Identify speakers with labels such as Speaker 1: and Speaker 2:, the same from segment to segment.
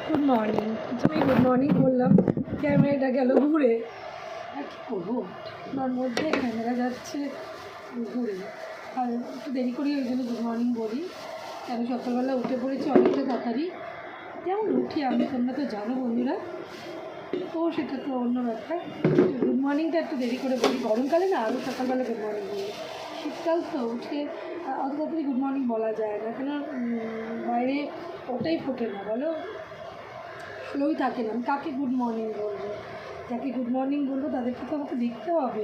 Speaker 1: Good morning. তুমি good morning বললাম, ক্যামেরাটা গেল ঘুরে। আর কী করবো, তার মধ্যে ক্যামেরা যাচ্ছে ঘুরে। আর একটু দেরি করি, ওই জন্য গুড মর্নিং বলি। কেন সকালবেলা উঠে পড়েছি অনেকটা তাড়াতাড়ি, যেমন উঠি আমি, তোমরা তো জানো বন্ধুরা। তো সেটা তো অন্য ব্যাপার। গুড মর্নিংটা একটু দেরি করে বলি, গরমকালে না আরও সকালবেলা গুড মর্নিং বলি। শীতকাল তো উঠে অত তাড়াতাড়ি গুড মর্নিং বলা যায় না, কেন বাইরে ওটাই ফোটে না, বলো, ফ্লোই থাকে না। আমি কাকে গুড মর্নিং বলবো? যাকে গুড মর্নিং বলবো তাদেরকে তো আমাকে দেখতে হবে।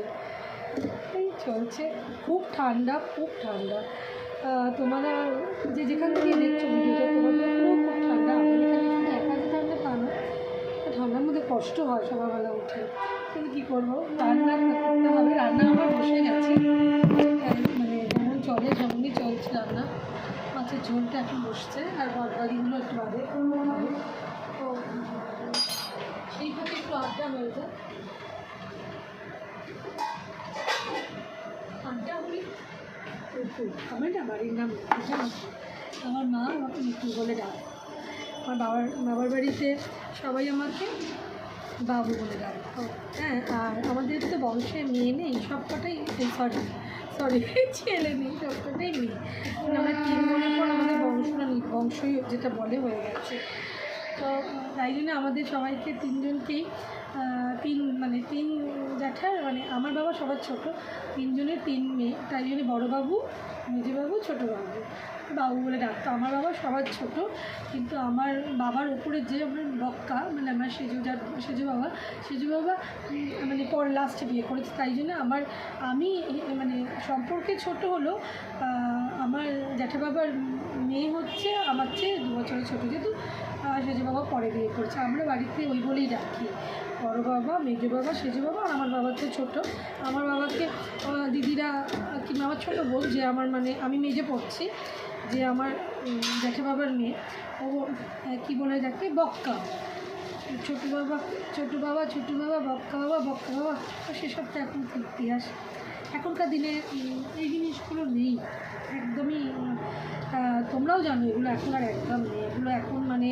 Speaker 1: এই চলছে, খুব ঠান্ডা, খুব ঠান্ডা। তোমরা যে যেখান থেকে দেখছো ভিডিওটা, তোমাদের খুব খুব ঠান্ডা। আমাদের এখানে শুধু একা যে ঠান্ডা তা না, ঠান্ডার মধ্যে কষ্ট হয় সকালবেলা উঠে, কিন্তু কী করবো, রান্না করতে হবে। রান্না আমার বসে গেছে, মানে যেমন চলে সেমনই চলছে রান্না। মাছের ঝোলটা এখন বসছে, আর বাদবাকিগুলো একটু বাদে হবে। তো সেই ফাঁকে একটু আড্ডা হয়ে যায়, আড্ডা হলে আমার না বাড়ির নাম জানো। আমার মা আমাকে মিঠু বলে ডাকে। আমার বাবার বাড়িতে সবাই আমাকে বাবু বলে ডাকতো। হ্যাঁ, আর আমাদের তো বংশে মেয়ে নেই, সবকটাই সরি ছেলে নেই, সবকটাই মেয়ে। আমরা 3 বোনের পর আমাদের বংশই যেটা বলে হয়ে গেছে। তো তাই জন্য আমাদের সবাইকে 3 জনকেই তিন জ্যাঠার, মানে আমার বাবা সবার ছোটো, 3 জনের 3 মেয়ে, তাই জন্য বড়ো বাবু, মেজো বাবু, ছোটো বাবু, বাবু বলে ডাকতো। আমার বাবা সবার ছোট, কিন্তু আমার বাবার ওপরে যে আমার বক্কা, মানে আমার সেজু বাবা মানে পরে লাস্টে বিয়ে করেছে, তাই জন্য আমি মানে সম্পর্কে ছোট হলো। আমার জ্যাঠা বাবার মেয়ে হচ্ছে আমার চেয়ে 2 বছরের ছোটো, যেহেতু সেজু বাবা পরে বিয়ে করেছে। আমরা বাড়িতে ওই বলেই ডাকি, বড়ো বাবা, মেজো বাবা, সেজু বাবা। আর আমার বাবা তো ছোটো, আমার বাবাকে দিদিরা কিংবা আমার ছোটো বোন, যে আমার মানে আমি মেজে পড়ছি, যে আমার জ্যাঠা বাবার মেয়ে, ও কী বলে ডাকে, বক্কা। ছোটো বাবা, বক্কা বাবা। তো সেসব তো এখন ইতিহাস, এখনকার দিনে এই জিনিসগুলো নেই একদমই। তোমরাও জানো এগুলো এখন আর একদম নেই, এগুলো এখন মানে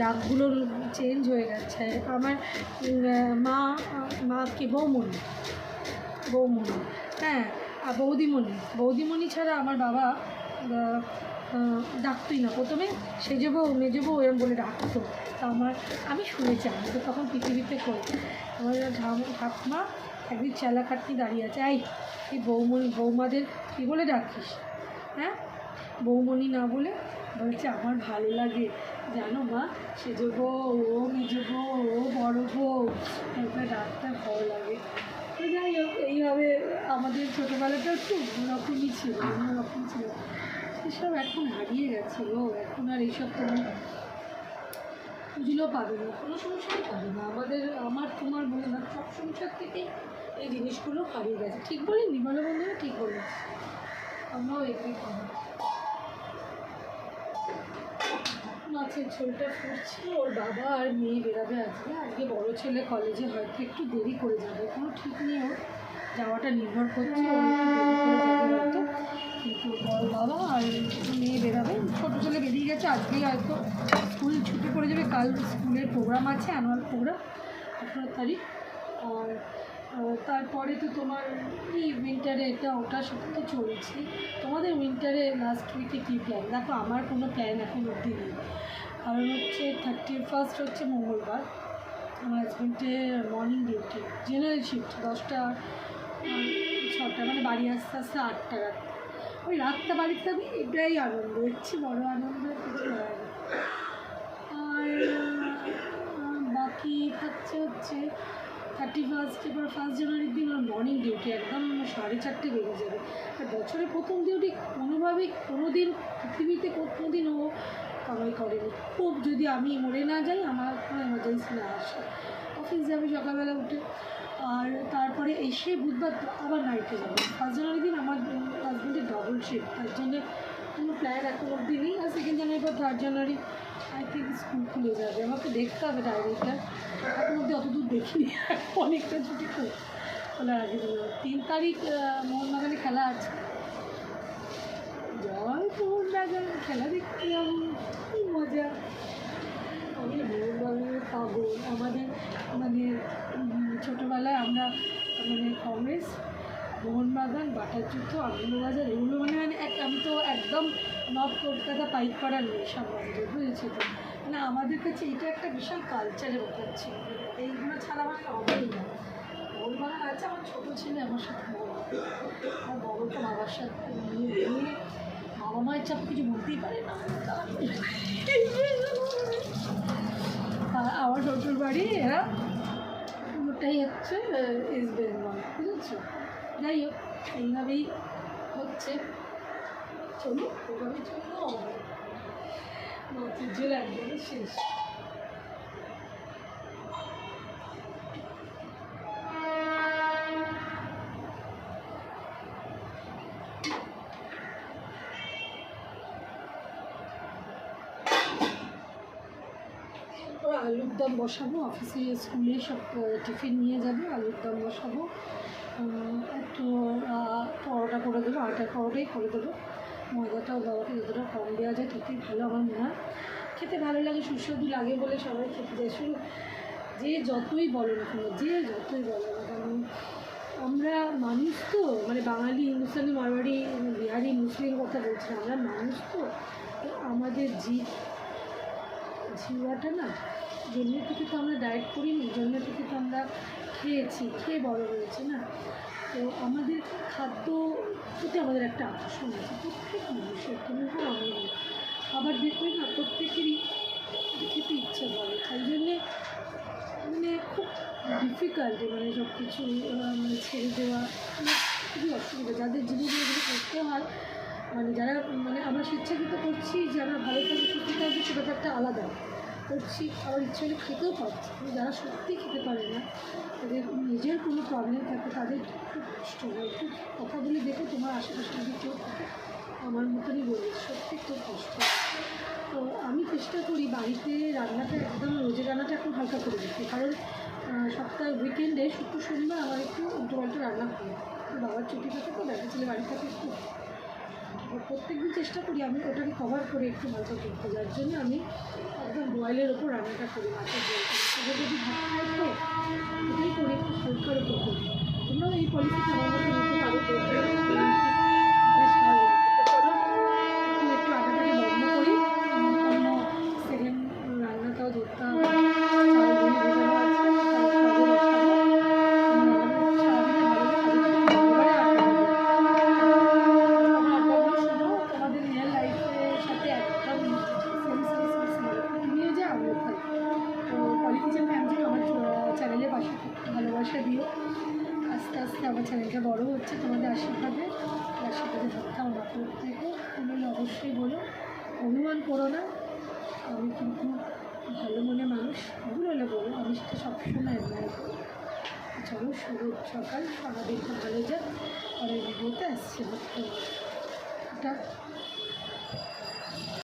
Speaker 1: ডাকগুলোর চেঞ্জ হয়ে গেছে। আমার মাকে বৌমণি, হ্যাঁ, আর বৌদিমণি ছাড়া আমার বাবা ডাকতোই না। প্রথমে সেজে বউ, মেজে বউ এরম বলে ডাকতো। তা আমি শুনেছি, আমি তো তখন পৃথিবীতে করি। আমার ঠাকুমা একদিন চেলাকাটনি দাঁড়িয়ে আছে, এই বৌমাদের কী বলে ডাকিস? হ্যাঁ, বৌমণি না বলে বলছে, আমার ভালো লাগে জানো মা, সেজো বউ, ও মেজো বউ, ও বড়ো বউ, এরপরে ডাকতে ভালো লাগে। তো যাই হোক, এইভাবে আমাদের ছোটোবেলাটা একটু অন্যরকমই ছিল। সেসব এখন হারিয়ে গেছে গো। এখন আর এইসব কোনো বুঝলেও পাবে না, কোনো সংসারই পাবে না। আমার তোমার বলে না, সব সংসার থেকেই এই জিনিসগুলো হারিয়ে গেছে। ঠিক বলিনি বলো বন্ধুরা? ঠিক বলি, আমরাও এগিয়ে করি। মাছের ঝোলটা ফুটছে, ওর বাবা আর মেয়ে বেরাবে আজকে বড়ো ছেলে কলেজে হয়তো একটু দেরি করে যাবে, কোনো ঠিক নেই, ওর যাওয়াটা নির্ভর করছে, ও একটু দেরি করে যাবে হয়তো। কিন্তু বড় বাবা আর মেয়ে বেরাবে, ছোটো ছেলে বেরিয়ে গেছে, আজকেই হয়তো স্কুল ছুটি পড়ে যাবে। কাল স্কুলের প্রোগ্রাম আছে, অ্যানুয়াল প্রোগ্রাম 18 তারিখ। আর তারপরে তো তোমার এই উইন্টারে এটা ওটার সাথে তো চলছে। তোমাদের উইন্টারে লাস্ট উইকে কী প্ল্যান? দেখো, আমার কোনো প্ল্যান এখন অবধি নেই, কারণ হচ্ছে 31st হচ্ছে মঙ্গলবার, আমার হাজব্যান্ডের মর্নিং ডিউটি, জেনারেল শিফট, 10টা 6টা, মানে বাড়ি আস্তে আস্তে 8টা রাত। ওই রাতটা বাড়িতে আমি, এটাই আনন্দ, হচ্ছে বড়ো আনন্দ কিছু হয় না। আর বাকি হচ্ছে 31st, এবার 1 জানুয়ারির দিন ওর মর্নিং ডিউটি, একদম 4:30 বেজে যাবে। আর বছরের প্রথম ডিউটি, কোনোভাবেই কোনো দিন পৃথিবীতে কোনো দিন ও কামাই করেনি। খুব যদি আমি মরে না যাই, আমার কোনো এমার্জেন্সি না আসে, অফিস যাবে সকালবেলা উঠে। আর তারপরে এসে বুধবার আবার নাইটে যাবে। 1 জানুয়ারির দিন আমার হাজব্যান্ডের ডবল শিফট, তার জন্যে কোনো প্ল্যান এখন অবধি নেই। আর 2 জানুয়ারি পর 3 জানুয়ারি আই থিঙ্ক স্কুল খুলে যাবে, আমাকে দেখতে হবে ডায়েরিটা, এখন অবধি অত দূর দেখিনি, অনেকটা ছুটি তো খোলার আগে। 3 তারিখ মোহনবাগানে খেলা আছে, জয় মোহনবাগান খেলা দেখতে যাবো, কী মজা। আমি গোল আমাদের মানে ছোটোবেলায় আমরা মানে কংগ্রেস, মোহনবাগান, বাটার যুদ্ধ, আনন্দবাজার এগুলো আমি তো একদম নর্থ কলকাতা পাইকপাড়ার মেয়ে সামনে বুঝেছি তো, মানে আমাদের কাছে এটা একটা বিশাল কালচারের ব্যাপার ছিল। এইগুলো ছাড়া আমার হবেই না। মোহনবাগান আছে, আমার ছোটো ছেলে আমার সাথে আমার বড় তো বাবার সাথে নিয়ে বাবা মায়ের চাপ কিছু বলতেই পারে না। আমার শ্বশুর বাড়ি এরা পুরোটাই হচ্ছে ইস্ট বেঙ্গল, বুঝেছো? যাই হোক, এইভাবেই হচ্ছে, চলুন এভাবেই চললো। পুজোর একদমই শেষ। আলুর দম বসাবো, অফিসে স্কুলে সব টিফিন নিয়ে যাবে, আলুর দম বসাবো, একটু পরোটা করে দেবো, আটার পরোটাই করে দেবো। ময়দাটাও বাবাকে যতটা কম দেওয়া যায় ততই ভালো আমার মনে হয়। খেতে ভালো লাগে, সুস্বাদু লাগে বলে সবাই খেতে যায়। শুধু যে যতই বলো না কেন, যে যতই বলো না কেন, আমরা মানুষ তো, মানে বাঙালি, হিন্দুস্তানি, মারওয়াড়ি, বিহারি, মুসলিম কথা বলছি না, আমরা মানুষ তো, আমাদের জিওয়াটা না, জন্ম থেকে তো আমরা ডায়েট করিনি, জন্ম থেকে তো আমরা খেয়েছি, খেয়ে বড় হয়েছে না। তো আমাদের খাদ্য প্রতি আমাদের একটা আকর্ষণ আছে প্রত্যেক মানুষের, তুমি তো আমি আবার দেখবে না প্রত্যেকেরই খেতে ইচ্ছে করে। তাই জন্যে মানে খুব ডিফিকাল্ট মানে সব কিছু মানে ছেড়ে দেওয়া খুবই অসুবিধা। যাদের জীবনে এগুলো করতে হয়, মানে যারা মানে আমরা স্বেচ্ছাকৃত করছি যে আমরা ভালো থাকবো সুস্থ থাকবো, সেটা তো একটা আলাদা করছি, আবার ইচ্ছে হলে খেতেও পারছি। যারা সত্যি খেতে পারে না, তাদের নিজের কোনো প্রবলেম থাকে, তাদের খুব কষ্ট হয়। খুব কথা বলে দেখো তোমার আশেপাশে যদি কেউ থাকে, আমার মতনই বলি, সত্যি খুব কষ্ট হয়। তো আমি চেষ্টা করি বাড়িতে রান্নাটা একদম রোজের রান্নাটা এখন হালকা করে দিতে, কারণ সপ্তাহে উইকেন্ডে শুক্র শনিবার আমার একটু উল্টোপাল্টা রান্না করি। বাবার ছুটি থাকে তো, দেখা ছেলে বাড়ি থাকে একটু, প্রত্যেক দিন চেষ্টা করি আমি ওটাকে কভার করে একটু হালকা করতে, যার জন্য আমি একদম বয়েলের ওপর রান্নাটা করি, মাছের বয়েল যদি ভাত খাই তো এটাই করে একটু হালকার ওপর করি। তোমরাও এই পলিসিটা আমার মতো নিতে পারো, বেশ ভালো লাগে। চলো একটু আটাটাকে বন্ধ করি, অন্য সেকেন্ড রান্নাটাও ধরতে হবে। ভালোবাসা দিও, আস্তে আস্তে আমার চ্যানেলটা বড়ো হচ্ছে, তোমাদের আশীর্বাদে ধরতে আমার মাথার থেকে তোমরা অবশ্যই বলো, অনুমান করো না, আমি কিন্তু ভালো মনে মানুষ, ভুল হলে বলো, আমি সেটা সবসময় অ্যাডমায়ার করি। চলো শুভ সকাল, সারাদিনটা ভালো যাক, পরের ভিডিওতে আসছে এটা।